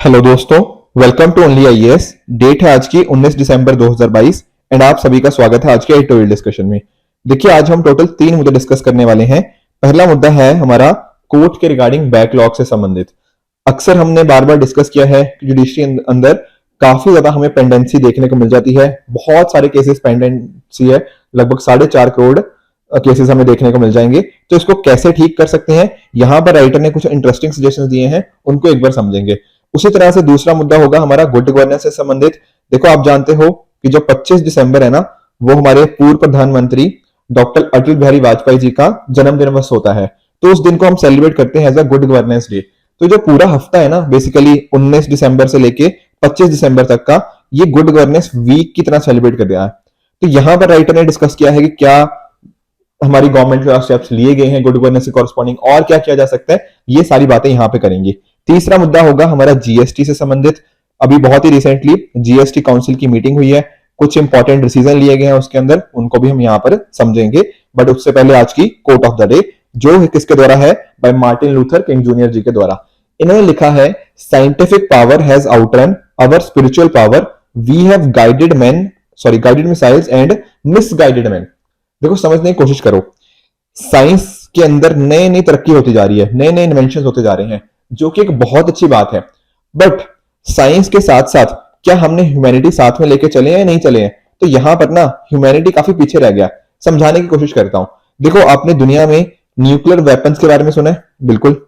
Hello दोस्तों, welcome to only IAS. Date है आज की 19 दिसंबर 2022 एंड आप सभी का स्वागत है आज के एडिटोरियल डिस्कशन में। देखिए, आज हम टोटल 3 मुद्दे डिस्कस करने वाले हैं। पहला मुद्दा है हमारा कोर्ट के रिगार्डिंग बैकलॉग से संबंधित। अक्सर हमने बार बार डिस्कस किया है कि जुडिशरी अंदर काफी ज्यादा हमें पेंडेंसी देखने को मिल जाती है। बहुत सारे केसेस पेंडेंसी है, लगभग 4.5 करोड़ केसेस हमें देखने को मिल जाएंगे। तो इसको कैसे ठीक कर सकते हैं, यहां पर राइटर ने कुछ इंटरेस्टिंग सजेशंस दिए हैं, उनको एक बार समझेंगे। उसी तरह से दूसरा मुद्दा होगा हमारा गुड गवर्नेंस से संबंधित। देखो, आप जानते हो कि जो 25 दिसंबर है ना, वो हमारे पूर्व प्रधानमंत्री डॉक्टर अटल बिहारी वाजपेयी जी का जन्मदिन होता है। तो उस दिन को हम सेलिब्रेट करते हैं as a good governance day. तो जो पूरा हफ्ता है ना, बेसिकली 19 दिसंबर से लेके 25 दिसंबर तक का, ये गुड गवर्नेंस वीक की तरह सेलिब्रेट कर दिया है। तो यहां पर राइटर ने डिस्कस किया है कि क्या हमारी गवर्नमेंट के स्टेप्स लिए गए हैं गुड गवर्नेंस से कॉरस्पॉन्डिंग, और क्या किया जा सकता है, ये सारी बातें यहां पे करेंगे। तीसरा मुद्दा होगा हमारा जीएसटी से संबंधित। अभी बहुत ही रिसेंटली जीएसटी काउंसिल की मीटिंग हुई है, कुछ इंपॉर्टेंट डिसीजन लिए गए हैं उसके अंदर, उनको भी हम यहाँ पर समझेंगे। बट उससे पहले आज की कोट ऑफ द डे, जो किसके द्वारा है, by Martin Luther King junior ji के द्वारा। इन्होंने लिखा है, scientific power has outrun our spiritual power, we have guided missiles and misguided man. देखो, समझने की कोशिश करो, साइंस के अंदर नई नई तरक्की होती जा रही है, नए नए इन्वेंशन होते जा रहे हैं, जो कि एक बहुत अच्छी बात है। बट साइंस के साथ साथ क्या हमने ह्यूमैनिटी साथ में लेके चले हैं या नहीं चले हैं? तो यहां पर ना ह्यूमैनिटी काफी पीछे रह गया। समझाने की कोशिश करता हूं। देखो, आपने दुनिया में न्यूक्लियर वेपन्स के बारे में सुना है? बिल्कुल।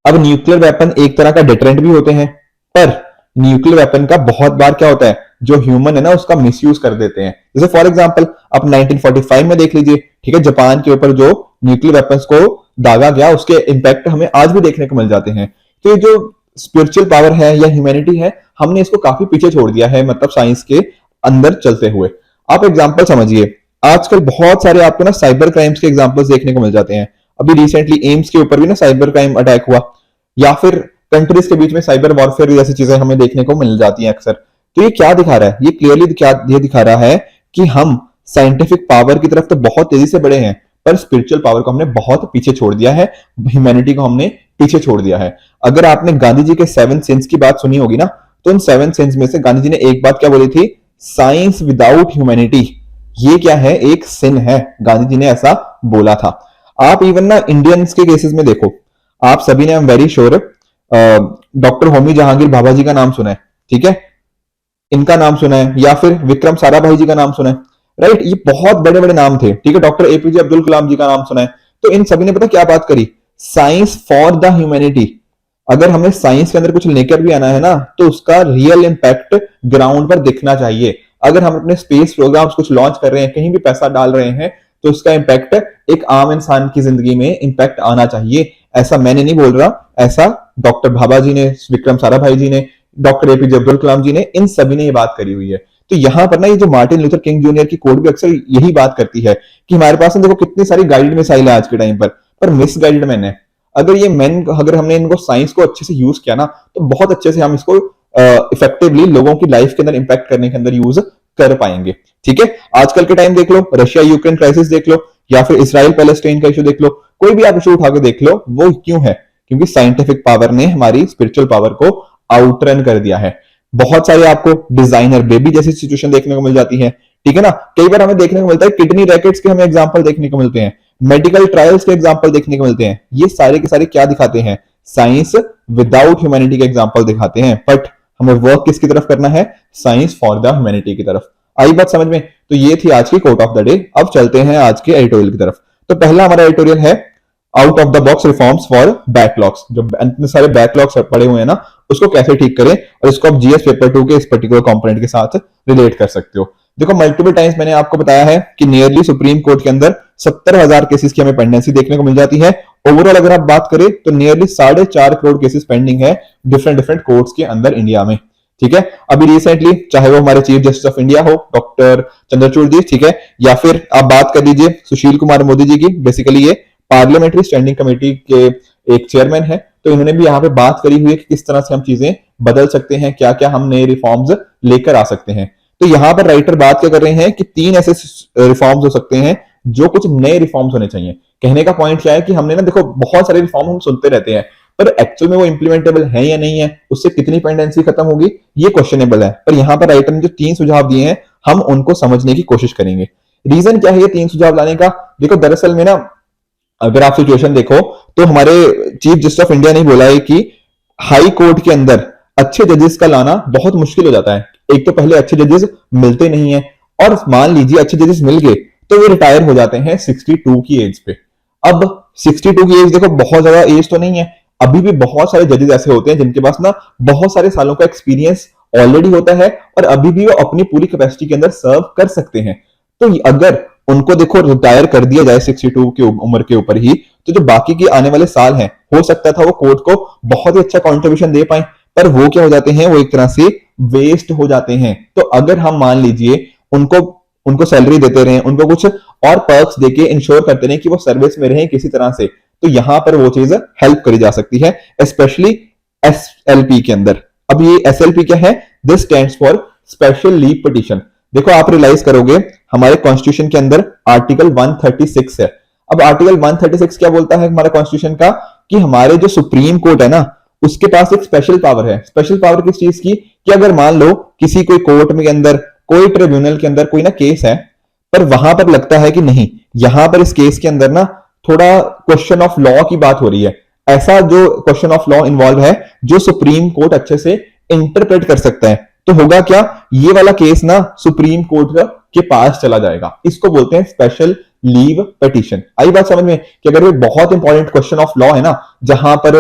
अब न्यूक्लियर वेपन एक तरह का डिटरेंट भी होते हैं, पर न्यूक्लियर वेपन का बहुत बार क्या होता है, जो ह्यूमन है ना उसका मिसयूज कर देते हैं। जैसे फॉर एग्जांपल आप 1945 में देख लीजिए, ठीक है, जापान के ऊपर जो न्यूक्लियर वेपन्स को दागा गया, उसके इंपैक्ट हमें आज भी देखने को मिल जाते हैं। तो ये जो स्पिरिचुअल पावर है या ह्यूमैनिटी है, हमने इसको काफी पीछे छोड़ दिया है, मतलब साइंस के अंदर चलते हुए। आप एग्जाम्पल समझिए, आजकल बहुत सारे आपको ना साइबर क्राइम्स के एग्जाम्पल्स देखने को मिल जाते हैं। अभी रिसेंटली एम्स के ऊपर भी ना साइबर क्राइम अटैक हुआ, या फिर कंट्रीज के बीच में साइबर वॉरफेयर जैसी चीजें हमें देखने को मिल जाती हैं अक्सर। तो ये क्या दिखा रहा है? ये क्लियरली क्या ये दिखा रहा है कि हम साइंटिफिक पावर की तरफ तो बहुत तेजी से बढ़े हैं, पर स्पिरिचुअल पावर को हमने बहुत पीछे छोड़ दिया है, ह्यूमैनिटी को हमने पीछे छोड़ दिया है। अगर आपने गांधी जी के 7 सिंस की बात सुनी होगी ना, तो उन 7 सिंस में से गांधी जी ने एक बात क्या बोली थी, साइंस विदाउट ह्यूमैनिटी ये क्या है, एक सिन है। गांधी जी ने ऐसा बोला था। आप इवन ना इंडियंस के केसेस में देखो, आप सभी ने, I am very sure, doctor Homi Jehangir Bhabha ji का नाम सुना है, ठीक है, इनका नाम सुना है, या फिर विक्रम साराभाई जी का नाम सुना है, राइट। ये बहुत बड़े बड़े नाम थे, ठीक है। डॉक्टर एपीजे अब्दुल कलाम जी का नाम सुना है। तो इन सभी ने पता क्या बात करी, साइंस फॉर द ह्यूमैनिटी। अगर हमें साइंस के अंदर कुछ लेकर भी आना है ना, तो उसका रियल इंपैक्ट ग्राउंड पर दिखना चाहिए। अगर हम अपने स्पेस प्रोग्राम्स कुछ लॉन्च कर रहे हैं, कहीं भी पैसा डाल रहे हैं, तो उसका इंपैक्ट एक आम इंसान की जिंदगी में इंपैक्ट आना चाहिए। ऐसा मैंने नहीं बोल रहा, ऐसा डॉक्टर भाभा जी ने, विक्रम साराभाई जी ने, डॉक्टर एपीजे अब्दुल कलाम जी ने, इन सभी ने ये बात करी हुई है। तो यहां पर ना ये जो मार्टिन लूथर किंग जूनियर की कोड भी अक्सर यही बात करती है कि हमारे पास देखो कितनी सारी गाइडेड मिसाइल है आज के टाइम पर मिसगाइडेड मैन है। अगर हमने इनको साइंस को अच्छे से यूज किया ना, तो बहुत अच्छे से हम इसको इफेक्टिवली लोगों की लाइफ के अंदर इंपैक्ट करने के अंदर यूज कर पाएंगे, ठीक है। आजकल के टाइम देख लो, रशिया यूक्रेन क्राइसिस देख लो, या फिर इसराइल पैलेस्टाइन का इशू देख लो, कोई भी आप इशू उठा के देख लो, वो क्यों है? क्योंकि साइंटिफिक पावर ने हमारी स्पिरिचुअल पावर को आउटरन कर दिया है। बहुत सारे आपको डिजाइनर बेबी जैसी सिचुएशन देखने को मिल जाती है, ठीक है ना। कई बार हमें देखने को मिलता है किडनी रैकेट्स के हमें एग्जांपल देखने को मिलते हैं, मेडिकल ट्रायल्स के एग्जांपल देखने को मिलते हैं। ये सारे के सारे क्या दिखाते हैं, साइंस विदाउट ह्यूमैनिटी के एग्जांपल दिखाते हैं। बट हमें वर्क किसकी तरफ करना है, साइंस फॉर द ह्यूमैनिटी की तरफ। आई बात समझ में? तो ये थी आज की कोट ऑफ द डे। अब चलते हैं आज के एडिटोरियल की तरफ। तो पहला हमारा एडिटोरियल है, out of the box reforms for backlogs. जो इतने सारे बैकलॉग्स पड़े हुए हैं ना, उसको कैसे ठीक करें, और इसको आप जीएस पेपर 2 के इस पर्टिकुलर कंपोनेंट के साथ रिलेट कर सकते हो। देखो, मल्टीपल टाइम्स मैंने आपको बताया है कि नियरली सुप्रीम कोर्ट के अंदर 70,000 केसेस की हमें पेंडेंसी देखने को मिल जाती है। ओवरऑल अगर आप बात करें तो नियरली 4.5 करोड़ केसेस पेंडिंग है डिफरेंट कोर्ट्स के अंदर इंडिया में, ठीक है। अभी रिसेंटली चाहे वो हमारे चीफ जस्टिस ऑफ इंडिया हो डॉक्टर चंद्रचूड़ जी, ठीक है, या फिर आप बात कर लीजिए सुशील कुमार मोदी जी की, बेसिकली ये पार्लियामेंट्री स्टैंडिंग कमेटी के एक चेयरमैन है, तो इन्होंने भी यहाँ पे बात करी हुई है कि किस तरह से हम चीजें बदल सकते हैं, क्या क्या हम नए रिफॉर्म्स लेकर आ सकते हैं। तो यहाँ पर राइटर बात क्या कर रहे हैं कि 3 ऐसे रिफॉर्म्स हो सकते हैं जो कुछ नए रिफॉर्म्स होने चाहिए। कहने का पॉइंट क्या है कि हमने ना, देखो बहुत सारे रिफॉर्म हम सुनते रहते हैं, पर एक्चुअल में वो इंप्लीमेंटेबल है या नहीं है, उससे कितनी पेंडेंसी खत्म होगी, ये क्वेश्चनेबल है। पर यहाँ पर राइटर ने जो 3 सुझाव दिए हैं, हम उनको समझने की कोशिश करेंगे। रीजन क्या है ये 3 सुझाव लाने का? देखो दरअसल में ना, अगर आप सिचुएशन देखो तो हमारे चीफ जस्टिस ऑफ इंडिया ने बोला है कि हाई कोर्ट के अंदर अच्छे जजेस का लाना बहुत मुश्किल हो जाता है। एक तो पहले अच्छे जजेस मिलते नहीं है, और मान लीजिए अच्छे जजेस मिल गए तो वो रिटायर हो जाते हैं 62 की एज पे। अब 62 की एज देखो बहुत ज्यादा एज तो नहीं है, अभी भी बहुत सारे जजेस ऐसे होते हैं जिनके पास ना बहुत सारे सालों का एक्सपीरियंस ऑलरेडी होता है और अभी भी वो अपनी पूरी कैपेसिटी के अंदर सर्व कर सकते हैं। तो अगर उनको देखो रिटायर कर दिया जाए 62 की उम्र के ऊपर ही, तो जो बाकी के आने वाले साल हैं, हो सकता था वो कोर्ट को बहुत ही अच्छा कॉन्ट्रीब्यूशन दे पाए, पर वो क्या हो जाते हैं, वो एक तरह से वेस्ट हो जाते हैं। तो अगर हम मान लीजिए उनको उनको सैलरी देते रहे, उनको कुछ और पर्क्स देके इंश्योर करते रहे कि वो सर्विस में रहे किसी तरह से, तो यहां पर वो चीज हेल्प करी जा सकती है, स्पेशली एसएलपी के अंदर। अब ये एसएलपी क्या है? This stands for special leave petition. देखो आप रियलाइज करोगे हमारे कॉन्स्टिट्यूशन के अंदर आर्टिकल 136 है। अब आर्टिकल 136 क्या बोलता है हमारे कॉन्स्टिट्यूशन का? कि हमारे जो सुप्रीम कोर्ट है ना, उसके पास एक स्पेशल पावर है। स्पेशल पावर किस चीज की? कि अगर मान लो किसी कोई कोर्ट में के अंदर, कोई ट्रिब्यूनल के अंदर कोई ना केस है, पर वहां पर लगता है कि नहीं, यहां पर इस केस के अंदर ना थोड़ा क्वेश्चन ऑफ लॉ की बात हो रही है, ऐसा जो क्वेश्चन ऑफ लॉ इन्वॉल्व है जो सुप्रीम कोर्ट अच्छे से इंटरप्रेट कर सकता है, तो होगा क्या, ये वाला केस ना सुप्रीम कोर्ट के पास चला जाएगा। इसको बोलते हैं स्पेशल लीव पिटीशन। आई बात समझ में? कि अगर ये बहुत इंपॉर्टेंट क्वेश्चन ऑफ लॉ है ना, जहां पर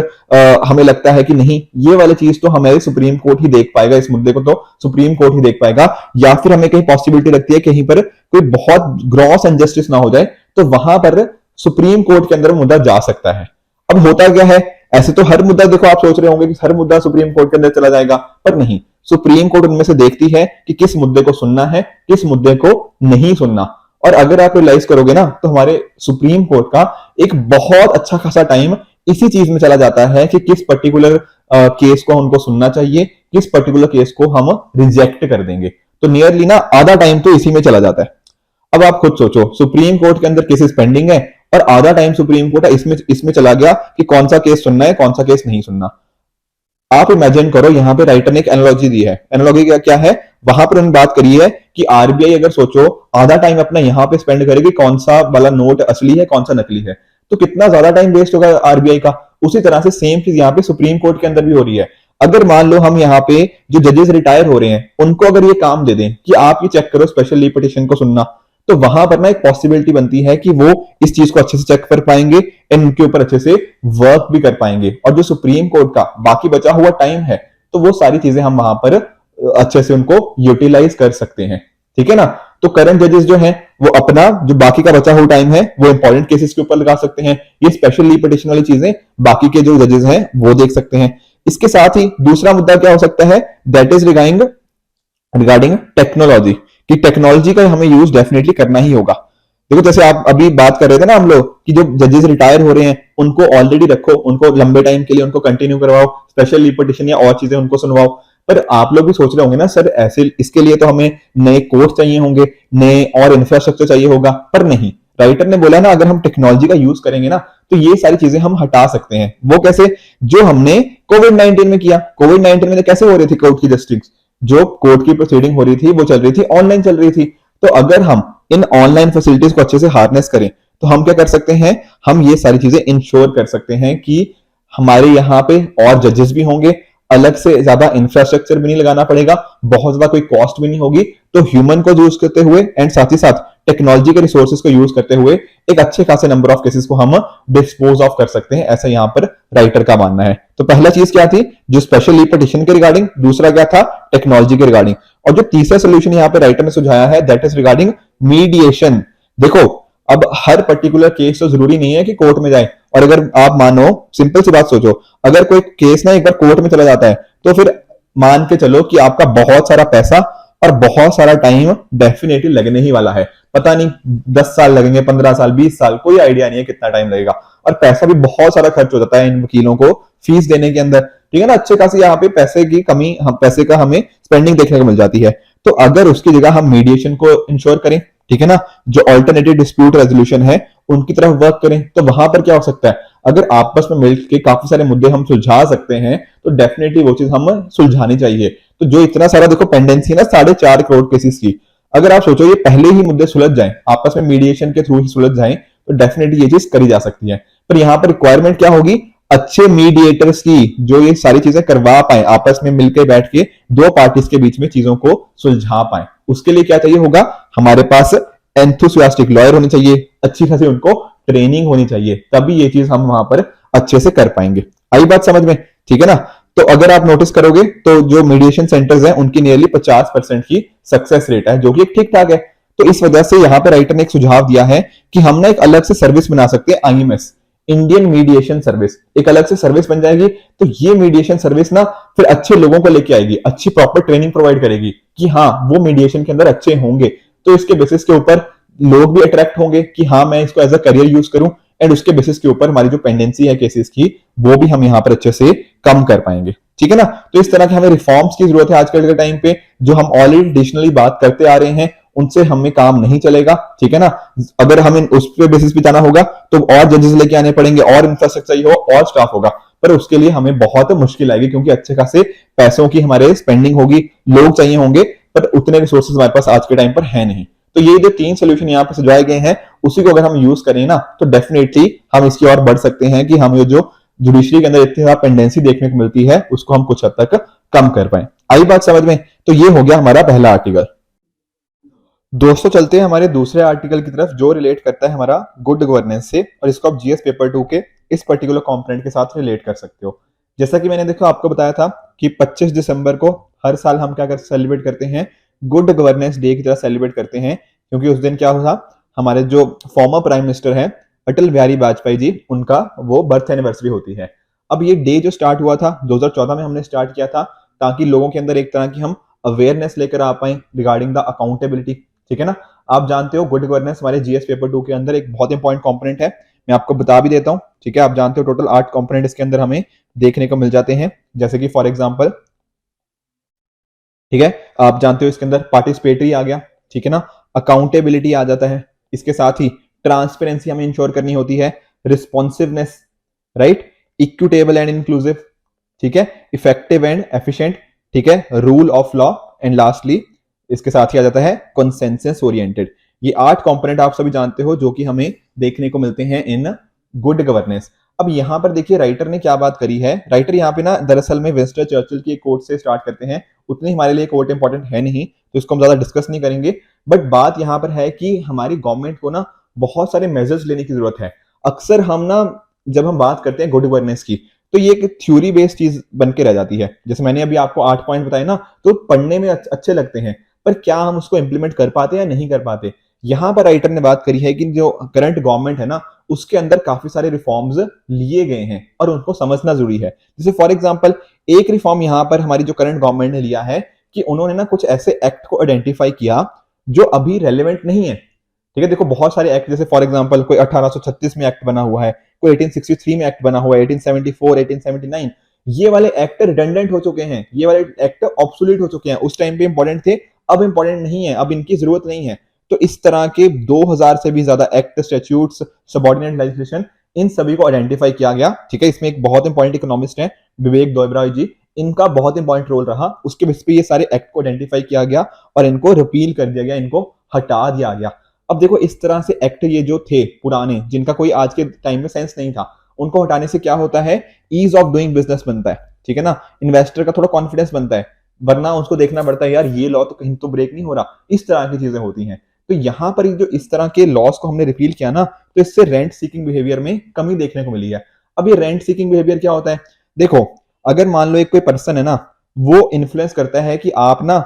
हमें लगता है कि नहीं, ये वाली चीज तो हमारे सुप्रीम कोर्ट ही देख पाएगा, इस मुद्दे को तो सुप्रीम कोर्ट ही देख पाएगा, या फिर हमें कहीं पॉसिबिलिटी लगती है कहीं पर कोई बहुत ग्रॉस इनजस्टिस ना हो जाए, तो वहां पर सुप्रीम कोर्ट के अंदर मुद्दा जा सकता है। अब होता क्या है, ऐसे तो हर मुद्दा, देखो आप सोच रहे होंगे कि हर मुद्दा सुप्रीम कोर्ट के अंदर चला जाएगा, पर नहीं, सुप्रीम कोर्ट उनमें से देखती है कि किस मुद्दे को सुनना है, किस मुद्दे को नहीं सुनना। और अगर आप रियलाइज करोगे ना, तो हमारे सुप्रीम कोर्ट का एक बहुत अच्छा खासा टाइम इसी चीज में चला जाता है कि किस पर्टिकुलर केस को उनको सुनना चाहिए, किस पर्टिकुलर केस को हम रिजेक्ट कर देंगे। तो नियरली ना आधा टाइम तो इसी में चला जाता है। अब आप खुद सोचो, सुप्रीम कोर्ट के अंदर केसेस पेंडिंग है और आधा टाइम सुप्रीम कोर्ट इसमें चला गया कि कौन सा केस सुनना है, कौन सा केस नहीं सुनना। आप इमेजिन करो, यहां पे राइटर ने एक एनालॉजी दी है। एनालॉजी क्या है? वहां पर उन्होंने बात करी है कि आरबीआई अगर सोचो आधा टाइम अपना यहां पे स्पेंड करेगी कौन सा वाला नोट असली है, कौन सा नकली है, तो कितना ज्यादा टाइम वेस्ट होगा आरबीआई का। उसी तरह से सेम चीज यहाँ पे सुप्रीम कोर्ट के अंदर भी हो रही है। अगर मान लो हम यहाँ पे जो जजेस रिटायर हो रहे हैं, उनको अगर ये काम दे दें कि आप ये चेक करो स्पेशल लीव पिटीशन को सुनना, तो वहां पर ना एक पॉसिबिलिटी बनती है कि वो इस चीज को अच्छे से चेक कर पाएंगे, इनके ऊपर अच्छे से वर्क भी कर पाएंगे, और जो सुप्रीम कोर्ट का बाकी बचा हुआ टाइम है, तो वो सारी चीजें हम वहां पर अच्छे से उनको यूटिलाइज कर सकते हैं। ठीक है ना? तो करंट जजेस जो हैं वो अपना जो बाकी का बचा हुआ टाइम है वो इंपॉर्टेंट केसेस के ऊपर लगा सकते हैं। ये स्पेशल लीव पिटीशन वाली चीजें बाकी के जो जजेस हैं वो देख सकते हैं। इसके साथ ही दूसरा मुद्दा क्या हो सकता है? दैट इज रिगार्डिंग टेक्नोलॉजी, कि टेक्नोलॉजी का हमें यूज डेफिनेटली करना ही होगा। देखो जैसे आप अभी बात कर रहे थे ना हम लोग कि जो जजेस रिटायर हो रहे हैं उनको ऑलरेडी रखो, उनको लंबे टाइम के लिए उनको कंटिन्यू करवाओ, स्पेशल लीव पिटीशन या और चीजें उनको सुनवाओ। पर आप लोग भी सोच रहे होंगे ना, सर ऐसे इसके लिए तो हमें नए कोर्ट चाहिए होंगे, नए और इंफ्रास्ट्रक्चर चाहिए होगा। पर नहीं, राइटर ने बोला ना, अगर हम टेक्नोलॉजी का यूज करेंगे ना, तो ये सारी चीजें हम हटा सकते हैं। वो कैसे? जो हमने कोविड-19 में किया। कोविड-19 में कैसे हो रही थी कोर्ट की जस्टिस? जो कोर्ट की प्रोसीडिंग हो रही थी वो चल रही थी, ऑनलाइन चल रही थी। तो अगर हम इन ऑनलाइन फैसिलिटीज को अच्छे से हार्नेस करें, तो हम क्या कर सकते हैं, हम ये सारी चीजें इंश्योर कर सकते हैं कि हमारे यहाँ पे और जजेस भी होंगे, अलग से ज्यादा इंफ्रास्ट्रक्चर भी नहीं लगाना पड़ेगा, बहुत ज्यादा कोई कॉस्ट भी नहीं होगी। तो ह्यूमन को यूज करते हुए एंड साथ ही साथ टेक्नोलॉजी के रिसोर्सेज को यूज करते हुए एक अच्छे खासे नंबर ऑफ केसेस को हम डिस्पोज ऑफ कर सकते हैं, ऐसा यहाँ पर राइटर का मानना है। तो पहला चीज क्या थी? जो स्पेशल लीव पिटीशन के रिगार्डिंग, दूसरा क्या था? टेक्नोलॉजी के रिगार्डिंग, और जो तीसरा सोल्यूशन यहाँ पे राइटर ने सुझाया है दैट इज रिगार्डिंग मीडिएशन। देखो अब हर पर्टिकुलर केस तो जरूरी नहीं है कि कोर्ट में जाए, और अगर आप मानो, सिंपल सी बात सोचो, अगर कोई केस ना एक बार कोर्ट में चला जाता है, तो फिर मान के चलो कि आपका बहुत सारा पैसा और बहुत सारा टाइम डेफिनेटली लगने ही वाला है। पता नहीं 10 साल लगेंगे, 15 साल, 20 साल, कोई आइडिया नहीं है कितना टाइम लगेगा, और पैसा भी बहुत सारा खर्च हो जाता है इन वकीलों को फीस देने के अंदर। ठीक है ना? अच्छे खासी यहाँ पे पैसे की कमी, पैसे का हमें स्पेंडिंग देखने को मिल जाती है। तो अगर उसकी जगह हम मीडिएशन को इंश्योर करें, ठीक है ना, जो ऑल्टरनेटिव डिस्प्यूट रेजोल्यूशन है उनकी तरफ वर्क करें, तो वहां पर क्या हो सकता है, अगर आपस में मिलकर काफी सारे मुद्दे हम सुलझा सकते हैं तो डेफिनेटली वो चीज हम सुलझानी चाहिए। तो जो इतना सारा देखो पेंडेंसी है ना 4.5 करोड़ केसेस की, अगर आप सोचो ये पहले ही मुद्दे सुलझ जाएं, आपस में मीडिएशन के थ्रू ही सुलझ जाएं, तो डेफिनेटली ये चीज करी जा सकती है। पर यहाँ पर रिक्वायरमेंट क्या होगी, अच्छे मीडिएटर्स की, जो ये सारी चीजें करवा पाए, आपस में मिलकर बैठ के दो पार्टीज के बीच में चीजों को सुलझा पाए। उसके लिए क्या चाहिए होगा, हमारे पास एंथुसियास्टिक लॉयर होने चाहिए, अच्छी खासी उनको ट्रेनिंग होनी चाहिए, तभी ये चीज हम वहां पर अच्छे से कर पाएंगे। आई बात समझ में? ठीक है ना। तो अगर आप नोटिस करोगे तो जो मीडिएशन सेंटर्स हैं उनकी नियरली 50% की सक्सेस रेट है, जो कि ठीक ठाक है। तो इस वजह से यहाँ पर राइटर ने एक सुझाव दिया है कि हम ना एक अलग से सर्विस बना सकते हैं, आईएमएस, इंडियन मीडिएशन सर्विस, एक अलग से सर्विस बन जाएगी। तो ये मीडिएशन सर्विस ना फिर अच्छे लोगों को लेके आएगी, अच्छी प्रॉपर ट्रेनिंग प्रोवाइड करेगी कि हाँ वो मीडिएशन के अंदर अच्छे होंगे। तो इसके बेसिस के ऊपर लोग भी अट्रैक्ट होंगे कि हाँ मैं इसको एज अ करियर यूज करूं, एंड उसके बेसिस के ऊपर हमारी जो पेंडेंसी है केसेस की वो भी हम यहाँ पर अच्छे से कम कर पाएंगे। ठीक है ना। तो इस तरह के हमें रिफॉर्म्स की जरूरत है आजकल के टाइम पे, जो हम ऑलरेडी ट्रेडिशनली बात करते आ रहे हैं उनसे हमें काम नहीं चलेगा। ठीक है ना। अगर हमें उस पे बेसिस पे जाना होगा तो और जजेस लेके आने पड़ेंगे, और इंफ्रास्ट्रक्चर चाहिए हो, और स्टाफ होगा, पर उसके लिए हमें बहुत मुश्किल आएगी, क्योंकि अच्छे खासे पैसों की हमारे स्पेंडिंग होगी, लोग चाहिए होंगे, पर उतने रिसोर्सेज हमारे पास आज के टाइम पर है नहीं। तो ये जो 3 सोल्यूशन यहाँ पर सुझाए गए हैं उसी को अगर हम यूज करें ना तो डेफिनेटली हम इसकी ओर बढ़ सकते हैं कि हम ये जो जुडिशरी के अंदर इतनी ज्यादा पेंडेंसी देखने को मिलती है उसको हम कुछ हद तक कम कर पाए। आई बात समझ में? तो ये हो गया हमारा पहला आर्टिकल। दोस्तों चलते हैं हमारे दूसरे आर्टिकल की तरफ, जो रिलेट करता है हमारा गुड गवर्नेंस से, और इसको आप जीएस पेपर 2 के इस पर्टिकुलर कंपोनेंट के साथ रिलेट कर सकते हो। जैसा कि मैंने देखो आपको बताया था कि 25 दिसंबर को हर साल हम क्या कर सेलिब्रेट करते हैं, गुड गवर्नेंस डे की तरह सेलिब्रेट करते हैं, क्योंकि उस दिन क्या हुआ, हमारे जो फॉर्मर प्राइम मिनिस्टर है अटल बिहारी वाजपेयी जी, उनका वो बर्थ एनिवर्सरी होती है। अब ये डे जो स्टार्ट हुआ था 2014 में हमने स्टार्ट किया था, ताकि लोगों के अंदर एक तरह की हम अवेयरनेस लेकर आ पाए रिगार्डिंग द अकाउंटेबिलिटी। ठीक है ना। आप जानते हो गुड गवर्नेंस हमारे जीएस पेपर 2 के अंदर एक बहुत इंपॉर्टेंट कंपोनेंट है, मैं आपको बता भी देता हूं। ठीक है। आप जानते हो टोटल 8 कंपोनेंट इसके अंदर हमें देखने को मिल जाते हैं, जैसे कि फॉर एग्जांपल, ठीक है, आप जानते हो इसके अंदर पार्टिसिपेटरी आ गया, ठीक है ना, अकाउंटेबिलिटी आ जाता है, इसके साथ ही ट्रांसपेरेंसी हमें इंश्योर करनी होती है, responsiveness, right, equitable and inclusive, ठीक है, इफेक्टिव एंड एफिशिएंट, ठीक है, rule of law, and lastly इसके साथ ही आ जाता है कंसेंसस ओरिएंटेड। ये 8 कंपोनेंट आप सभी जानते हो जो कि हमें देखने को मिलते हैं इन गुड गवर्नेंस। अब यहां पर देखिए राइटर ने क्या बात करी है। राइटर यहाँ पे ना दरअसल में विंस्टन चर्चिल की एक कोट से स्टार्ट करते हैं, उतनी हमारे लिए कोट इंपॉर्टेंट है नहीं तो इसको हम ज्यादा डिस्कस नहीं करेंगे, बट बात यहाँ पर है कि हमारी गवर्नमेंट को ना बहुत सारे मेजर्स लेने की जरूरत है। अक्सर हम ना जब हम बात करते हैं गुड गवर्नेंस की तो ये एक थ्योरी बेस्ड चीज बन के रह जाती है। जैसे मैंने अभी आपको 8 पॉइंट बताए ना, तो पढ़ने में अच्छे लगते हैं, पर क्या हम उसको इंप्लीमेंट कर पाते हैं या नहीं कर पाते। यहां पर राइटर ने बात करी है कि जो करंट गवर्नमेंट है ना उसके अंदर काफी सारे रिफॉर्म्स लिए गए हैं और उनको समझना जरूरी है। जैसे फॉर एग्जांपल एक रिफॉर्म यहां पर हमारी जो करंट गवर्नमेंट ने लिया है कि उन्होंने ना कुछ ऐसे एक्ट को आइडेंटिफाई किया जो अभी रेलेवेंट नहीं है। ठीक है। देखो बहुत सारे एक्ट, जैसे फॉर एग्जांपल कोई 1836 में एक्ट बना हुआ है, कोई 1863 में एक्ट बना हुआ है, 1874, 1879, ये वाले एक्ट रिडंडेंट हो चुके हैं, ये वाले एक्ट ऑब्सोलीट हो चुके हैं। उस टाइम पे इंपॉर्टेंट थे, अब इंपॉर्टेंट नहीं है, अब इनकी जरूरत नहीं है। तो इस तरह के 2000 से भी ज्यादा एक्ट, स्टैट्यूट्स, सबऑर्डिनेट लेजिस्लेशन, इन सभी को आइडेंटिफाई किया गया। ठीक है। इसमें एक बहुत इंपॉर्टेंट इकोनॉमिस्ट है विवेक दोबराय जी, इनका बहुत इंपॉर्टेंट रोल रहा। उसके बेस पे ये सारे एक्ट को आइडेंटिफाई किया गया और इनको रिपील कर दिया गया, इनको हटा दिया गया। अब देखो इस तरह से एक्ट ये जो थे पुराने, जिनका कोई आज के टाइम में सेंस नहीं था, उनको हटाने से क्या होता है, ईज ऑफ डूइंग बिजनेस बनता है। ठीक है ना। इन्वेस्टर का थोड़ा कॉन्फिडेंस बनता है, वरना उसको देखना पड़ता है यार ये लॉ तो कहीं तो ब्रेक नहीं हो रहा, इस तरह की चीजें होती हैं। तो यहां पर जो इस तरह के लॉस को हमने रिपील किया ना, तो इससे रेंट सीकिंग बिहेवियर में कमी देखने को मिली है। अब ये रेंट सीकिंग बिहेवियर क्या होता है, देखो अगर मान लो एक कोई पर्सन है ना, वो इन्फ्लुएंस करता है कि आप ना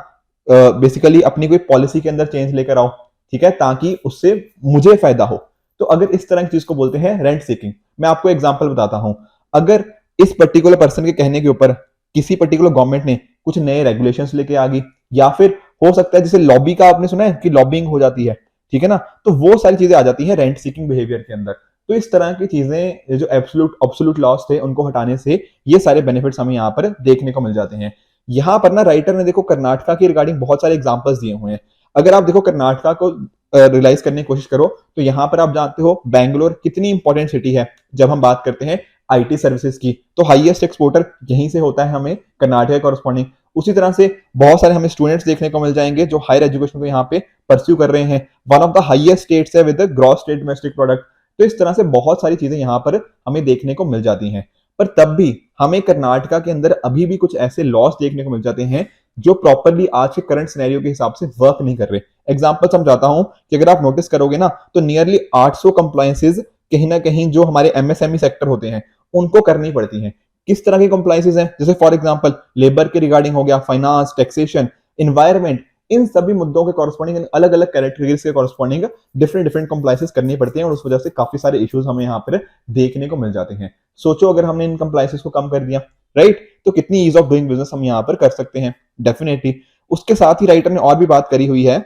बेसिकली अपनी कोई पॉलिसी के अंदर चेंज लेकर आओ, ठीक है, ताकि उससे मुझे फायदा हो, तो अगर इस तरह की चीज को बोलते हैं रेंट सीकिंग। मैं आपको एग्जांपल बताता हूं, अगर इस पर्टिकुलर पर्सन के कहने के ऊपर किसी पर्टिकुलर गवर्नमेंट ने कुछ नए रेगुलेशंस लेके आ गई, या फिर हो सकता है जैसे लॉबी का आपने सुना है कि लॉबिंग हो जाती है, ठीक है ना, तो वो सारी चीजें आ जाती हैं रेंट सीकिंग बिहेवियर के अंदर। तो इस तरह की चीजें जो एब्सोल्यूट लॉस थे उनको हटाने से ये सारे बेनिफिट्स हमें यहाँ पर देखने को मिल जाते हैं। यहाँ पर ना राइटर ने देखो कर्नाटका के रिगार्डिंग बहुत सारे एग्जांपल्स दिए हुए हैं। अगर आप देखो कर्नाटका को रियलाइज करने की कोशिश करो तो यहाँ पर आप जानते हो बैंगलोर कितनी इंपॉर्टेंट सिटी है जब हम बात करते हैं आईटी सर्विसेज की, तो हाईएस्ट एक्सपोर्टर यहीं से होता है हमें कर्नाटक कॉरस्पॉन्डिंग। उसी तरह से बहुत सारे हमें स्टूडेंट्स देखने को मिल जाएंगे जो हायर एजुकेशन को यहाँ पे परस्यू कर रहे हैं। One of the highest states है with gross state domestic product. तो इस तरह से बहुत सारी चीजें यहाँ पर हमें देखने को मिल जाती हैं। पर तब भी हमें कर्नाटका के अंदर अभी भी कुछ ऐसे लॉस देखने को मिल जाते हैं जो प्रॉपरली आज के करंट सिनेरियो के हिसाब से वर्क नहीं कर रहे। एग्जांपल समझाता हूं कि अगर आप नोटिस करोगे ना तो नियरली 800 कंप्लायंसेस कहीं ना कहीं जो हमारे एमएसएमई सेक्टर होते हैं उनको करनी पड़ती हैं। किस तरह की कंप्लायंसेस हैं, जैसे फॉर एग्जांपल लेबर के रिगार्डिंग हो गया, फाइनेंस, टैक्सेशन, इन्वायरमेंट, इन सभी मुद्दों के कॉरस्पॉन्डिंग अलग अलग कैटेगरीज के कॉरस्पॉन्डिंग डिफरेंट डिफरेंट कंप्लायंसेस करनी पड़ती हैं और उस वजह से काफी सारे इश्यूज हमें यहाँ पर देखने को मिल जाते हैं। सोचो अगर हमने इन कंप्लायंसेस को कम कर दिया, राइट, तो कितनी ईज ऑफ डूइंग बिजनेस हम यहाँ पर कर सकते हैं डेफिनेटली। उसके साथ ही राइटर ने और भी बात करी हुई है,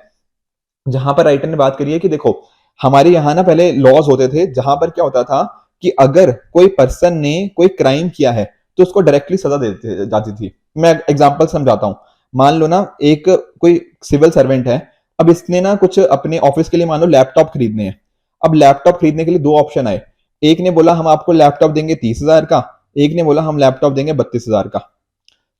जहां पर राइटर ने बात करी है कि देखो हमारे यहाँ ना पहले लॉज होते थे जहां पर क्या होता था कि अगर कोई पर्सन ने कोई क्राइम किया है तो उसको डायरेक्टली सजा दे जाती थी। मैं एग्जांपल समझाता हूं। मान लो ना एक कोई सिविल सर्वेंट है, अब इसने ना कुछ अपने ऑफिस के लिए मान लो लैपटॉप खरीदने हैं। अब लैपटॉप खरीदने के लिए दो ऑप्शन आए, एक ने बोला हम आपको लैपटॉप देंगे 30,000 का, एक ने बोला हम लैपटॉप देंगे 32,000 का।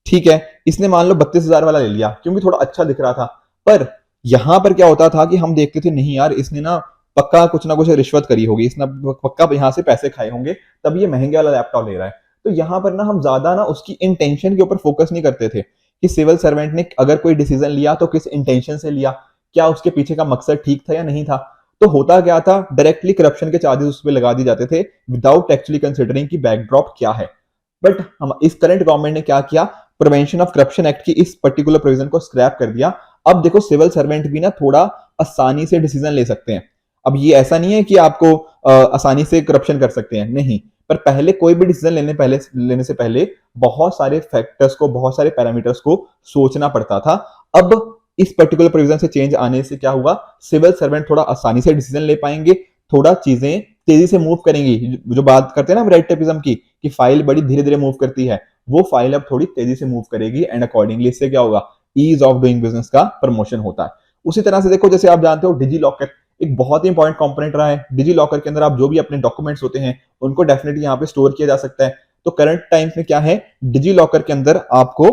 ठीक है, इसने मान लो 32,000 वाला ले लिया क्योंकि थोड़ा अच्छा दिख रहा था। पर यहां पर क्या होता था कि हम देखते थे नहीं यार इसने ना कुछ रिश्वत करी होगी, इसने पक्का यहां से पैसे खाए होंगे तब ये महंगे वाला लैपटॉप ले रहा है। तो यहां पर ना हम ज्यादा ना उसकी इंटेंशन के ऊपर फोकस नहीं करते थे कि सिविल सर्वेंट ने अगर कोई डिसीजन लिया तो किस इंटेंशन से लिया, क्या उसके पीछे का मकसद ठीक था या नहीं था। तो होता क्या था, डायरेक्टली करप्शन के चार्जेस उस पर लगा दिए जाते थे विदाउट एक्चुअली कंसिडरिंग की बैकड्रॉप क्या है। बट हम इस करंट गवर्नमेंट ने क्या किया, प्रिवेंशन ऑफ करप्शन एक्ट की इस पर्टिकुलर प्रोविजन को स्क्रैप कर दिया। अब देखो सिविल सर्वेंट भी ना थोड़ा आसानी से डिसीजन ले सकते हैं। अब ये ऐसा नहीं है कि आपको आसानी से करप्शन कर सकते हैं, नहीं, पर पहले कोई भी डिसीजन लेने से पहले बहुत सारे फैक्टर्स को, बहुत सारे पैरामीटर्स को सोचना पड़ता था। अब इस पर्टिकुलर प्रोविजन से चेंज आने से क्या हुआ, सिविल सर्वेंट थोड़ा आसानी से डिसीजन ले पाएंगे, थोड़ा चीजें तेजी से मूव करेंगी। जो बात करते हैं ना रेड टेपिज्म की कि फाइल बड़ी धीरे धीरे मूव करती है, वो फाइल अब थोड़ी तेजी से मूव करेगी एंड अकॉर्डिंगली इससे क्या होगा, ईज ऑफ डूइंग बिजनेस का प्रमोशन होता है। उसी तरह से देखो जैसे आप जानते हो डिजी लॉकर एक बहुत ही इंपॉर्टेंट कंपोनेंट रहा है। डिजी लॉकर के अंदर आप जो भी अपने डॉक्यूमेंट्स होते हैं उनको डेफिनेटली यहाँ पे स्टोर किया जा सकता है। तो करंट टाइम्स में क्या है, डिजी लॉकर के अंदर आपको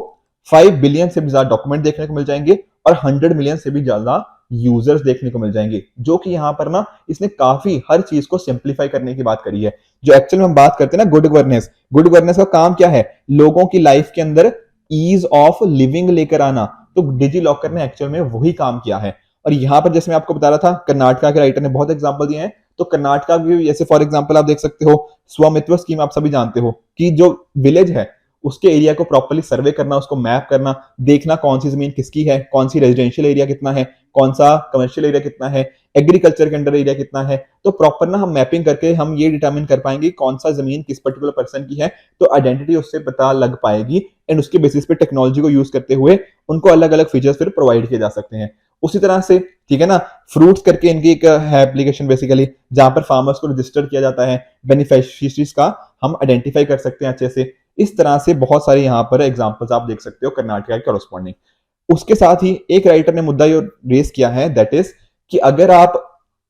5 बिलियन से भी ज्यादा डॉक्यूमेंट देखने को मिल जाएंगे और 100 मिलियन से भी ज्यादा यूजर्स देखने को मिल जाएंगे, जो कि यहाँ पर ना इसने काफी हर चीज को सिंप्लीफाई करने की बात करी है। जो एक्चुअल में हम बात करते हैं ना गुड गवर्नेंस, गुड गवर्नेंस का काम क्या है, लोगों की लाइफ के अंदर ईज ऑफ लिविंग लेकर आना। तो डिजी लॉकर ने एक्चुअल में वही काम किया है। और यहाँ पर जैसे मैं आपको बता रहा था कर्नाटका के राइटर ने बहुत एग्जांपल दिए हैं, तो कर्नाटका भी जैसे फॉर एग्जांपल आप देख सकते हो स्वामित्व स्कीम, आप सभी जानते हो कि जो विलेज है उसके एरिया को प्रॉपर्ली सर्वे करना, उसको मैप करना, देखना कौन सी जमीन किसकी है, कौन सी रेजिडेंशियल एरिया कितना है, कौन सा कमर्शियल एरिया कितना है, एग्रीकल्चर के अंडर एरिया कितना है। तो प्रॉपर ना हम मैपिंग करके हम ये डिटरमिन कर पाएंगे कौन सा जमीन किस पर्टिकुलर पर्सन की है, तो आइडेंटिटी उससे पता लग पाएगी एंड उसके बेसिस पे टेक्नोलॉजी को यूज करते हुए उनको अलग अलग फीचर्स फिर प्रोवाइड किए जा सकते हैं। उसी तरह से ठीक है ना, फ्रूट्स करके इनकी एक है एप्लीकेशन बेसिकली, जहां पर फार्मर्स को रजिस्टर किया जाता है, बेनिफिशियरीज का हम आइडेंटिफाई कर सकते हैं अच्छे से। इस तरह से बहुत सारे यहाँ पर एग्जांपल्स आप देख सकते हो कर्नाटका के कॉरस्पॉन्डिंग। उसके साथ ही एक राइटर ने मुद्दा ये रेस किया है, दैट इज कि अगर आप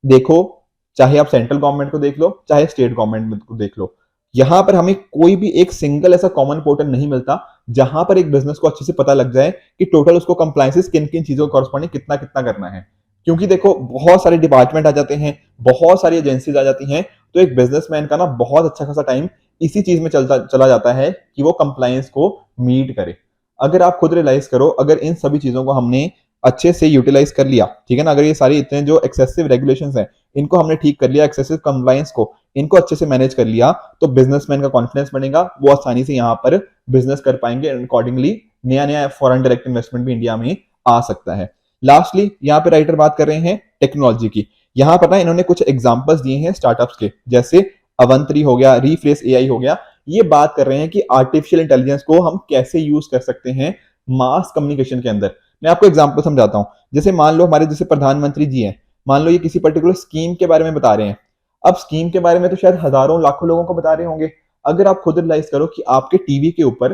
देखो, चाहे आप सेंट्रल गवर्नमेंट को देख लो चाहे स्टेट गवर्नमेंट को देख लो, यहां पर हमें कोई भी एक सिंगल ऐसा कॉमन पोर्टल नहीं मिलता जहां पर एक बिजनेस को अच्छे से पता लग जाए कि टोटल उसको कंप्लायंसेस किन किन चीजों के कॉरस्पॉन्डिंग कितना कितना करना है। क्योंकि देखो बहुत सारे डिपार्टमेंट आ जाते हैं, बहुत सारी एजेंसीज आ जाती हैं, तो एक बिजनेसमैन का ना बहुत अच्छा खासा टाइम इसी चीज में चला जाता है कि वो कंप्लायंस को मीट करे। अगर आप खुद रियलाइज करो, अगर इन सभी चीजों को हमने अच्छे से यूटिलाइज कर लिया, ठीक है ना, अगर ये सारी इतने जो एक्सेसिव रेगुलेशंस हैं इनको हमने ठीक कर लिया, एक्सेसिव कंप्लायंस को इनको अच्छे से मैनेज कर लिया, तो बिजनेसमैन का कॉन्फिडेंस बनेगा, वो आसानी से यहाँ पर बिजनेस कर पाएंगे एंड अकॉर्डिंगली नया नया फॉरेन डायरेक्ट इन्वेस्टमेंट भी इंडिया में आ सकता है। लास्टली यहाँ पे राइटर बात कर रहे हैं टेक्नोलॉजी की। यहाँ पर ना इन्होंने कुछ एग्जांपल्स दिए हैं स्टार्टअप्स के, जैसे अवंतरी हो गया, रीफ्रेस एआई हो गया। ये बात कर रहे हैं कि आर्टिफिशियल इंटेलिजेंस को हम कैसे यूज कर सकते हैं मास कम्युनिकेशन के अंदर। मैं आपको एग्जांपल समझाता हूं। जैसे मान लो हमारे जैसे प्रधानमंत्री जी हैं, मान लो ये किसी पर्टिकुलर स्कीम के बारे में बता रहे हैं। अब स्कीम के बारे में तो शायद हजारों लाखों लोगों को बता रहे होंगे। अगर आप खुद रियलाइज करो कि आपके टीवी के ऊपर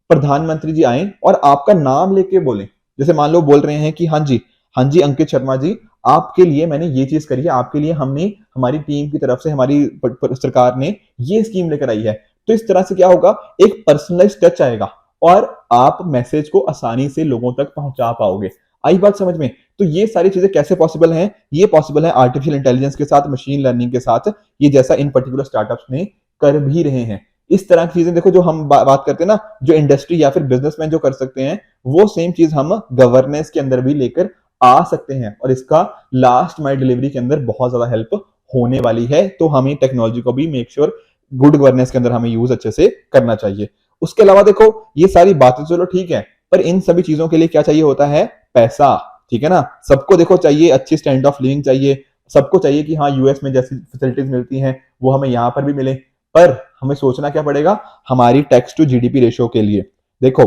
प्रधानमंत्री जी आए और आपका नाम लेके बोले, जैसे मान लो बोल रहे हैं कि हाँ जी अंकित शर्मा जी, आपके लिए मैंने ये चीज करी है, आपके लिए हमने, हमारी टीम की तरफ से हमारी सरकार ने ये स्कीम लेकर आई है। तो इस तरह से क्या होगा, एक पर्सनलाइज टच आएगा और आप मैसेज को आसानी से लोगों तक पहुंचा पाओगे। आई बात समझ में? तो ये सारी चीजें कैसे पॉसिबल हैं? ये पॉसिबल है आर्टिफिशियल इंटेलिजेंस के साथ, मशीन लर्निंग के साथ, ये जैसा इन पर्टिकुलर स्टार्टअप्स ने कर भी रहे हैं। इस तरह की चीजें देखो, जो हम बात करते हैं ना, जो इंडस्ट्री या फिर बिजनेसमैन जो कर सकते हैं, वो सेम चीज हम गवर्नेंस के अंदर भी लेकर आ सकते हैं, और इसका लास्ट माइल डिलीवरी के अंदर बहुत ज्यादा हेल्प होने वाली है। तो हमें टेक्नोलॉजी को भी मेक श्योर गुड गवर्नेंस के अंदर हमें यूज अच्छे से करना चाहिए। उसके अलावा देखो, ये सारी बातें चलो ठीक है, पर इन सभी चीजों के लिए क्या चाहिए होता है? पैसा। ठीक है ना? सबको देखो चाहिए अच्छी स्टैंडर्ड ऑफ लिविंग चाहिए, सबको चाहिए कि हाँ यूएस में जैसी फैसिलिटीज मिलती हैं वो हमें यहाँ पर भी मिले, पर हमें सोचना क्या पड़ेगा? हमारी टैक्स टू जीडीपी रेशियो के लिए देखो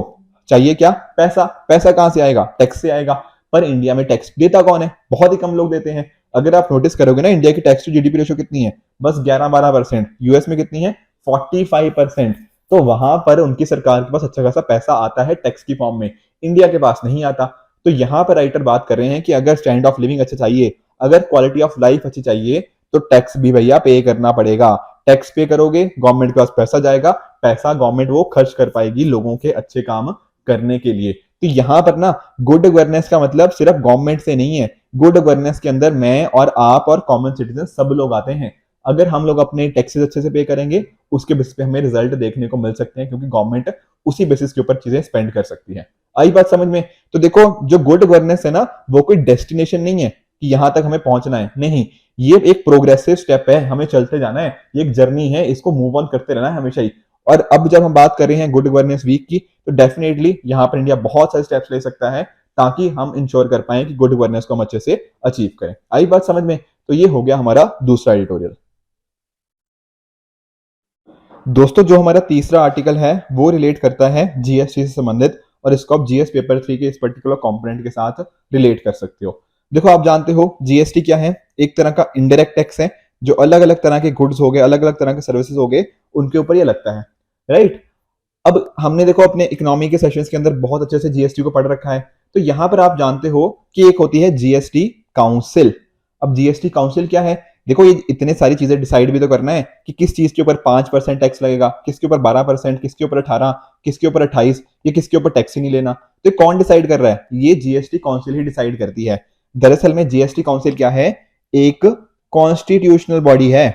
चाहिए क्या? पैसा। पैसा कहां से आएगा? टैक्स से आएगा। पर इंडिया में टैक्स देता कौन है? बहुत ही कम लोग देते हैं। अगर आप नोटिस करोगे ना, इंडिया की टैक्स टू जीडीपी रेशियो कितनी है? बस 11-12%। यूएस में कितनी है? 45%। तो वहां पर उनकी सरकार के पास अच्छा खासा पैसा आता है टैक्स की फॉर्म में, इंडिया के पास नहीं आता। तो यहां पर राइटर बात कर रहे हैं कि अगर स्टैंडर्ड ऑफ लिविंग अच्छा चाहिए, अगर क्वालिटी ऑफ लाइफ अच्छी चाहिए, तो टैक्स भी भैया पे करना पड़ेगा। टैक्स पे करोगे, गवर्नमेंट के पास पैसा जाएगा, पैसा गवर्नमेंट वो खर्च कर पाएगी लोगों के अच्छे काम करने के लिए। तो यहां पर ना गुड गवर्नेंस का मतलब सिर्फ गवर्नमेंट से नहीं है। गुड गवर्नेंस के अंदर मैं और आप और कॉमन सिटीजन सब लोग आते हैं। अगर हम लोग अपने टैक्सेस अच्छे से पे करेंगे, उसके बेसिस पे हमें रिजल्ट देखने को मिल सकते हैं, क्योंकि गवर्नमेंट उसी बेसिस के ऊपर चीजें स्पेंड कर सकती है। आई बात समझ में? तो देखो, जो गुड गवर्नेंस है ना, वो कोई डेस्टिनेशन नहीं है कि यहां तक हमें पहुंचना है, नहीं। ये एक प्रोग्रेसिव स्टेप है, हमें चलते जाना है, ये एक जर्नी है, इसको मूव ऑन करते रहना है हमेशा ही। और अब जब हम बात कर रहे हैं गुड गवर्नेंस वीक की, तो डेफिनेटली यहाँ पर इंडिया बहुत सारे स्टेप्स ले सकता है ताकि हम इंश्योर कर पाए कि गुड गवर्नेंस को हम अच्छे से अचीव करें। आई बात समझ में? तो ये हो गया हमारा दूसरा एडिटोरियल। दोस्तों, जो हमारा तीसरा आर्टिकल है वो रिलेट करता है जीएसटी से संबंधित, और इसको आप जीएस पेपर 3 के इस पर्टिकुलर कंपोनेंट के साथ रिलेट कर सकते हो। देखो, आप जानते हो जीएसटी क्या है? एक तरह का इनडायरेक्ट टैक्स है, जो अलग अलग तरह के गुड्स हो गए, अलग अलग तरह के सर्विसेज हो गए, उनके ऊपर ये लगता है, राइट? अब हमने देखो अपने इकोनॉमी के सेशंस के अंदर बहुत अच्छे से जीएसटी को पढ़ रखा है। तो यहां पर आप जानते हो कि एक होती है जीएसटी काउंसिल। अब जीएसटी काउंसिल क्या है? देखो, ये इतने सारी चीजें डिसाइड भी तो करना है कि किस चीज के ऊपर 5% टैक्स लगेगा, किसके ऊपर 12%, किसके ऊपर 18, किसके ऊपर 28, ये किसके ऊपर टैक्स ही नहीं लेना। तो कौन डिसाइड कर रहा है? ये जीएसटी काउंसिल ही डिसाइड करती है। दरअसल में जीएसटी काउंसिल क्या है? एक कॉन्स्टिट्यूशनल बॉडी है।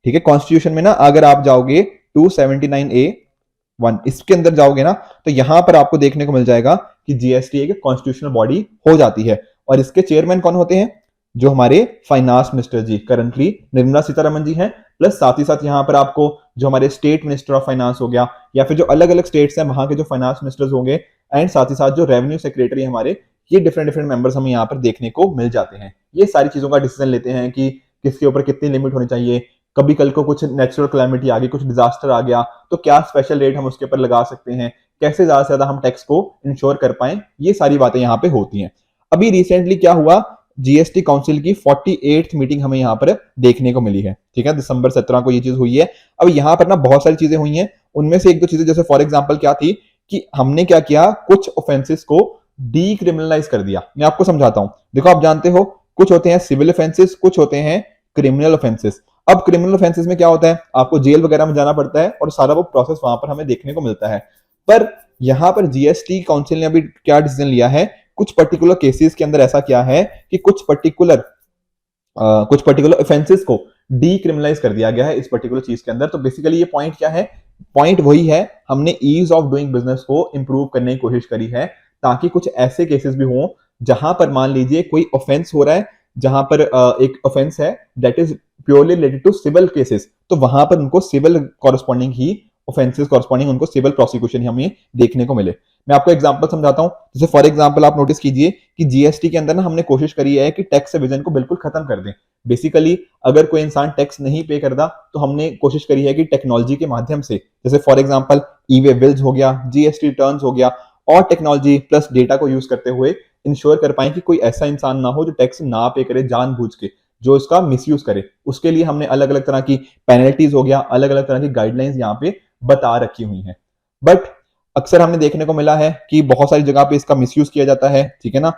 ठीक है? कॉन्स्टिट्यूशन में ना अगर आप जाओगे 279A(1) इसके अंदर जाओगे ना, तो यहां पर आपको देखने को मिल जाएगा कि जीएसटी एक कॉन्स्टिट्यूशनल बॉडी हो जाती है। और इसके चेयरमैन कौन होते हैं? जो हमारे फाइनेंस मिनिस्टर जी, करंटली निर्मला सीतारमण जी हैं। प्लस साथ ही साथ यहाँ पर आपको जो हमारे स्टेट मिनिस्टर ऑफ फाइनेंस हो गया, या फिर जो अलग अलग स्टेट्स हैं वहां के जो फाइनेंस मिनिस्टर्स होंगे, एंड साथ ही साथ जो रेवेन्यू सेक्रेटरी हमारे, ये डिफरेंट डिफरेंट मेंबर्स हमें यहाँ पर देखने को मिल जाते हैं। ये सारी चीजों का डिसीजन लेते हैं कि किसके ऊपर कितनी लिमिट होनी चाहिए, कभी कल को कुछ नेचुरल क्लैमिटी आ गई, कुछ डिजास्टर आ गया, तो क्या स्पेशल रेट हम उसके ऊपर लगा सकते हैं, कैसे ज्यादा से ज्यादा हम टैक्स को इंश्योर कर पाए, ये सारी बातें यहाँ पे होती हैं। अभी रिसेंटली क्या हुआ? जीएसटी काउंसिल की 48th मीटिंग हमें यहाँ पर देखने को मिली है। ठीक है? दिसंबर 17 को ये चीज हुई है। अब यहाँ पर ना बहुत सारी चीजें हुई हैं, उनमें से एक दो चीजें, जैसे फॉर एग्जांपल क्या थी कि हमने क्या किया, कुछ ऑफेंसेस को डीक्रिमिनलाइज कर दिया। मैं आपको समझाता हूं। देखो, आप जानते हो कुछ होते हैं सिविल ऑफेंसेस, कुछ होते हैं क्रिमिनल ऑफेंसेस। अब क्रिमिनल ऑफेंसेस में क्या होता है? आपको जेल वगैरह में जाना पड़ता है और सारा वो प्रोसेस वहां पर हमें देखने को मिलता है। पर यहाँ पर जीएसटी काउंसिल ने अभी क्या डिसीजन लिया है, कुछ पर्टिकुलर केसेस के अंदर ऐसा क्या है कि कुछ पर्टिकुलर ऑफेंसेस को डीक्रिमिनलाइज कर दिया गया है इस पर्टिकुलर चीज के अंदर। तो बेसिकली ये पॉइंट क्या है? पॉइंट वही है, हमने ईज ऑफ डूइंग बिजनेस को इंप्रूव करने की कोशिश करी है, ताकि कुछ ऐसे केसेस भी हों जहां पर मान लीजिए कोई ऑफेंस हो रहा है, जहां पर एक ऑफेंस है that is purely related to civil cases, तो वहां पर उनको सिविल कॉरस्पॉन्डिंग ही ऑफेंसेस कॉरस्पॉन्डिंग उनको सिविल प्रोसिक्यूशन हमें देखने को मिले। मैं आपको एग्जांपल समझाता हूं। जैसे फॉर एग्जांपल आप नोटिस कीजिए कि जीएसटी के अंदर ना हमने कोशिश करी है कि टैक्स एविजन को बिल्कुल खत्म कर दें। बेसिकली अगर कोई इंसान टैक्स नहीं पे करता, तो हमने कोशिश करी है कि टेक्नोलॉजी के माध्यम से, जैसे for example E way bills हो गया, जीएसटी रिटर्न्स हो गया, और टेक्नोलॉजी प्लस डेटा को यूज करते हुए इंश्योर कर पाए कि कोई ऐसा इंसान ना हो जो टैक्स ना पे करे जानबूझ के, जो इसका मिसयूज करे। उसके लिए हमने अलग अलग तरह की पेनल्टीज हो गया, अलग अलग तरह की गाइडलाइंस यहाँ पे बता रखी हुई हैं। बट अक्सर हमने देखने को मिला है कि बहुत सारी जगह पे इसका मिसयूज किया जाता है। ठीक है ना?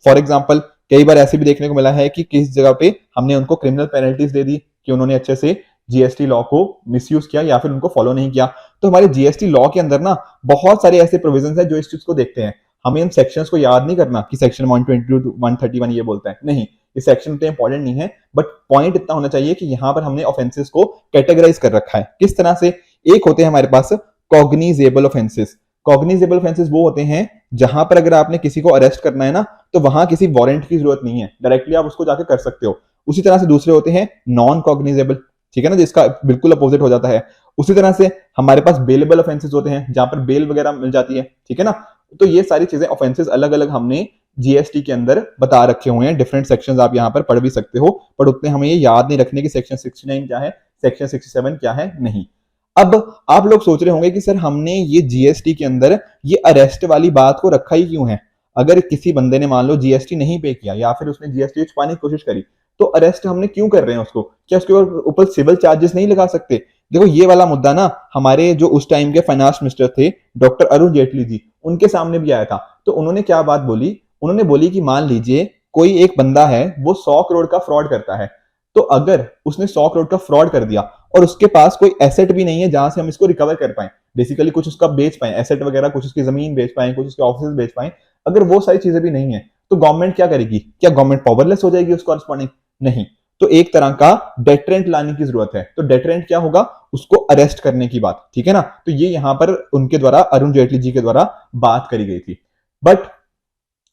फॉर एग्जांपल कई बार ऐसे भी देखने को मिला है कि किस जगह पे हमने उनको क्रिमिनल पेनल्टीज दे दी कि उन्होंने अच्छे से जीएसटी लॉ को मिसयूज किया या फिर उनको फॉलो नहीं किया। तो हमारे जीएसटी लॉ के अंदर ना बहुत सारे ऐसे प्रोविजंस है जो इस चीज को देखते हैं। हमें इन सेक्शंस को याद नहीं करना कि सेक्शन 122 टू 131 ये बोलता है, नहीं, ये सेक्शन इतने इंपॉर्टेंट नहीं है, बट पॉइंट इतना होना चाहिए कि यहाँ पर हमने ऑफेंसेस को कैटेगराइज कर रखा है। किस तरह से? एक होते हैं हमारे पास कॉग्निजेबल ऑफेंसेस। कॉग्निजेबल ऑफेंसेस वो होते हैं जहां पर अगर आपने किसी को अरेस्ट करना है ना, तो वहां किसी वारंट की जरूरत नहीं है, डायरेक्टली आप उसको जाके कर सकते हो। उसी तरह से दूसरे होते हैं नॉन कॉग्निजेबल, ठीक है ना, जिसका बिल्कुल अपोजिट हो जाता है। उसी तरह से हमारे पास बेलेबल ऑफेंसेस होते हैं जहां पर बेल वगैरह मिल जाती है, ठीक है ना। तो ये सारी चीजें ऑफेंसेस अलग अलग हमने जीएसटी के अंदर बता रखे हुए हैं। डिफरेंट सेक्शंस आप यहाँ पर पढ़ भी सकते हो, पर उतने हमें ये याद नहीं रखने की सेक्शन 69 क्या है, सेक्शन 67 क्या है, नहीं। अब आप लोग सोच रहे होंगे कि सर हमने ये जीएसटी के अंदर ये अरेस्ट वाली बात को रखा ही क्यों है? अगर किसी बंदे ने मान लो जीएसटी नहीं पे किया या फिर उसने जीएसटी छुपाने की कोशिश करी, तो अरेस्ट हमने क्यों कर रहे हैं उसको? क्या उसके ऊपर सिविल चार्जेस नहीं लगा सकते? देखो ये वाला मुद्दा ना हमारे जो उस टाइम के फाइनेंस मिनिस्टर थे डॉक्टर अरुण जेटली जी, उनके सामने भी आया था। तो उन्होंने क्या बात बोली? उन्होंने बोली कि मान लीजिए कोई एक बंदा है वो 100 करोड़ का फ्रॉड करता है, तो अगर उसने 100 करोड़ का फ्रॉड कर दिया और उसके पास कोई एसेट भी नहीं है जहां से हम इसको रिकवर कर पाए, बेसिकली कुछ उसका बेच पाए, एसेट वगैरह, कुछ उसकी जमीन बेच पाए, कुछ उसके ऑफिस बेच पाए, अगर वो सारी चीजें भी नहीं है, तो गवर्नमेंट क्या करेगी? क्या गवर्नमेंट पावरलेस हो जाएगी उस कॉरस्पॉन्डिंग? नहीं। तो एक तरह का डेटरेंट लाने की जरूरत है। तो डेटरेंट क्या होगा? उसको अरेस्ट करने की बात, ठीक है ना। तो ये यहां पर उनके द्वारा, अरुण जेटली जी के द्वारा बात करी गई थी। बट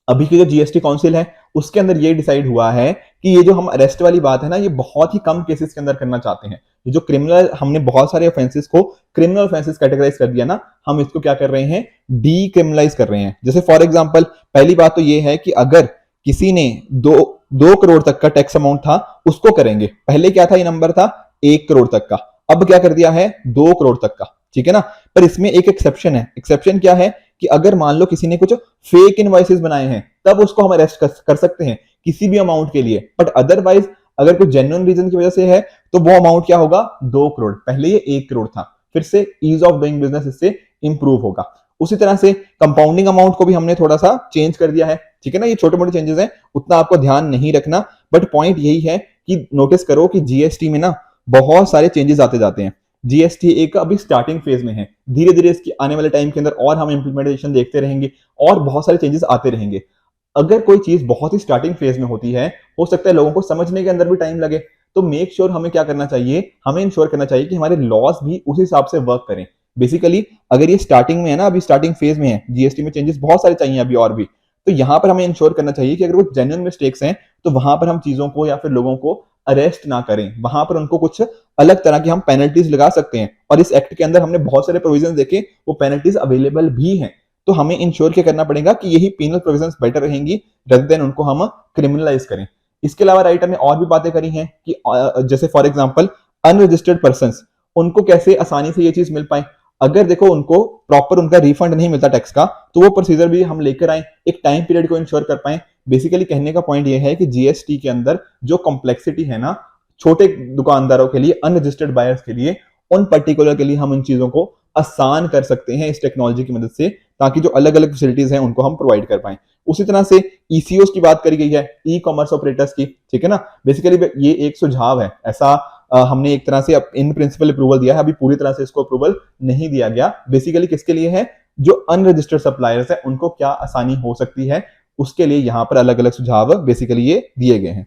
अभी की जो जीएसटी काउंसिल है उसके अंदर ये डिसाइड हुआ है कि ये जो हम अरेस्ट वाली बात है ना, ये बहुत ही कम केसेस के अंदर करना चाहते हैं। ये जो क्रिमिनल, हमने बहुत सारे ऑफेंसेस को क्रिमिनल ऑफेंसेस कैटेगराइज कर दिया ना, हम इसको क्या कर रहे हैं? डीक्रिमिनलाइज कर रहे हैं। जैसे फॉर एग्जांपल पहली बात तो ये है कि अगर किसी ने 2 करोड़ तक का टैक्स अमाउंट था उसको करेंगे। पहले क्या था? ये नंबर था 1 करोड़ तक का, अब क्या कर दिया है? 2 करोड़ तक का, ठीक है ना। पर इसमें एक एक्सेप्शन है। एक्सेप्शन क्या है? कि अगर मान लो किसी ने कुछ फेक इनवॉइसेस बनाए हैं, तब उसको हम अरेस्ट कर सकते हैं किसी भी अमाउंट के लिए। बट अदरवाइज अगर कोई जेन्युइन रीजन की वजह से है तो वो अमाउंट क्या होगा? 2 करोड़। पहले ये 1 करोड़ था, फिर से ईज ऑफ डूइंग बिजनेस इससे इंप्रूव होगा। उसी तरह से कंपाउंडिंग अमाउंट को भी हमने थोड़ा सा चेंज कर दिया है, ठीक है ना। ये छोटे मोटे चेंजेस हैं, उतना आपको ध्यान नहीं रखना, बट पॉइंट यही है कि नोटिस करो कि जीएसटी में ना बहुत सारे चेंजेस आते जाते हैं। जीएसटी एक अभी स्टार्टिंग फेज में है, धीरे धीरे इसकी आने वाले टाइम के अंदर और हम इंप्लीमेंटेशन देखते रहेंगे और बहुत सारे चेंजेस आते रहेंगे। अगर कोई चीज बहुत ही स्टार्टिंग फेज में होती है, हो सकता है लोगों को समझने के अंदर भी टाइम लगे। तो मेक श्योर हमें क्या करना चाहिए? हमें इंश्योर करना चाहिए कि हमारे लॉस भी उस हिसाब से वर्क करें। बेसिकली अगर ये स्टार्टिंग में है ना, अभी स्टार्टिंग फेज में है, जीएसटी में चेंजेस बहुत सारे चाहिए अभी और भी, तो यहां पर हमें इंश्योर करना चाहिए कि अगर वो जेन्युइन मिस्टेक्स हैं तो वहां पर हम चीजों को या फिर लोगों को अरेस्ट ना करें, वहां पर उनको कुछ अलग तरह की हम पेनल्टीज लगा सकते हैं। और इस एक्ट के अंदर हमने बहुत सारे प्रोविजन देखे, वो पेनल्टीज अवेलेबल भी हैं। तो हमें इंश्योर क्या करना पड़ेगा कि यही पेनल प्रोविजंस बेटर रहेंगी रदर देन उनको हम क्रिमिनलाइज करें। इसके अलावा राइटर ने और भी बातें करी हैं कि जैसे फॉर एग्जांपल अनरजिस्टर्ड पर्संस, उनको कैसे आसानी से ये चीज मिल पाए। अगर देखो उनको प्रॉपर उनका रिफंड नहीं मिलता टैक्स का, तो वो प्रोसीजर भी हम लेकर आए, एक टाइम पीरियड को इंश्योर कर पाए। बेसिकली कहने का पॉइंट ये है कि जीएसटी के अंदर जो कॉम्प्लेक्सिटी है ना, छोटे दुकानदारों के लिए, अनरजिस्टर्ड बायर्स के लिए, उन पर्टिकुलर के लिए हम उन चीजों को आसान कर सकते हैं इस टेक्नोलॉजी की मदद से, ताकि जो अलग अलग फैसिलिटीज हैं उनको हम प्रोवाइड कर पाए। उसी तरह से ईसीओस की बात करी गई है, ई कॉमर्स ऑपरेटर्स की, ठीक है ना। बेसिकली ये एक सुझाव है, ऐसा हमने एक तरह से इन प्रिंसिपल अप्रूवल दिया है, अभी पूरी तरह से इसको अप्रूवल नहीं दिया गया। बेसिकली किसके लिए है? जो अनरजिस्टर्ड सप्लायर्स है उनको क्या आसानी हो सकती है, उसके लिए यहां पर अलग अलग सुझाव बेसिकली ये दिए गए हैं,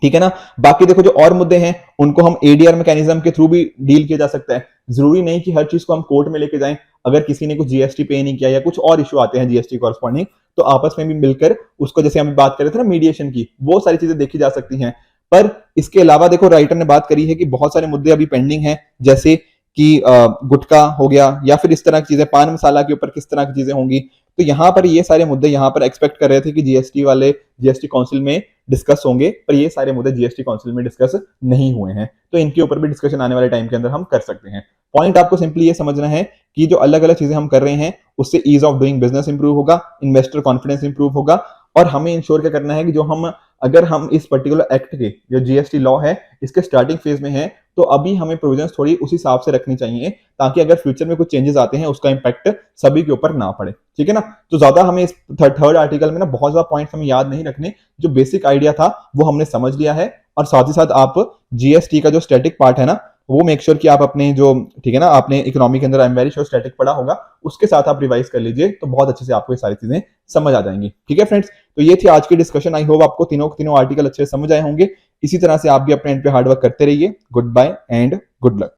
ठीक है ना। बाकी देखो जो और मुद्दे हैं उनको हम एडीआर मैकेनिज्म के थ्रू भी डील किया जा सकता है। जरूरी नहीं कि हर चीज को हम कोर्ट में लेके जाएं। अगर किसी ने कुछ जीएसटी पे नहीं किया या कुछ और इशू आते हैं जीएसटी कॉरस्पॉन्डिंग, तो आपस में भी मिलकर उसको, जैसे हम बात कर रहे थे ना मीडिएशन की, वो सारी चीजें देखी जा सकती हैं। पर इसके अलावा देखो राइटर ने बात करी है कि बहुत सारे मुद्दे अभी पेंडिंग हैं, जैसे कि गुटखा हो गया या फिर इस तरह की चीजें, पान मसाला के ऊपर किस तरह की चीजें होंगी। तो यहाँ पर ये सारे मुद्दे यहाँ पर एक्सपेक्ट कर रहे थे कि जीएसटी वाले जीएसटी काउंसिल में डिस्कस होंगे, पर ये सारे मुद्दे जीएसटी काउंसिल में डिस्कस नहीं हुए हैं। तो इनके ऊपर भी डिस्कशन आने वाले टाइम के अंदर हम कर सकते हैं। पॉइंट आपको सिंपली ये समझना है कि जो अलग अलग चीजें हम कर रहे हैं उससे ease of doing business improve होगा, इन्वेस्टर कॉन्फिडेंस इंप्रूव होगा, और हमें इंश्योर क्या करना है कि जो हम अगर हम इस पर्टिकुलर एक्ट के जो जीएसटी लॉ है इसके स्टार्टिंग फेज में है तो अभी हमें प्रोविजंस थोड़ी उस हिसाब से रखनी चाहिए ताकि अगर फ्यूचर में कुछ चेंजेस आते हैं उसका इंपैक्ट सभी के ऊपर ना पड़े, ठीक है ना। तो ज्यादा हमें इस थर्ड आर्टिकल में ना बहुत ज्यादा पॉइंट्स हमें याद नहीं रखने, जो बेसिक आइडिया था वो हमने समझ लिया है। और साथ ही साथ आप जीएसटी का जो स्टैटिक पार्ट है ना वो मेक श्योर कि आप अपने जो, ठीक है ना, आपने इकोनॉमी के अंदर आई एम वेरी श्योर स्टैटिक पढ़ा होगा, उसके साथ आप रिवाइज कर लीजिए तो बहुत अच्छे से आपको ये सारी चीजें समझ आ जाएंगी, ठीक है फ्रेंड्स। तो ये थी आज की डिस्कशन। आई होप आपको तीनों आर्टिकल अच्छे से समझ आए होंगे। इसी तरह से आप भी अपने एंड पे हार्डवर्क करते रहिए। Good bye and good luck.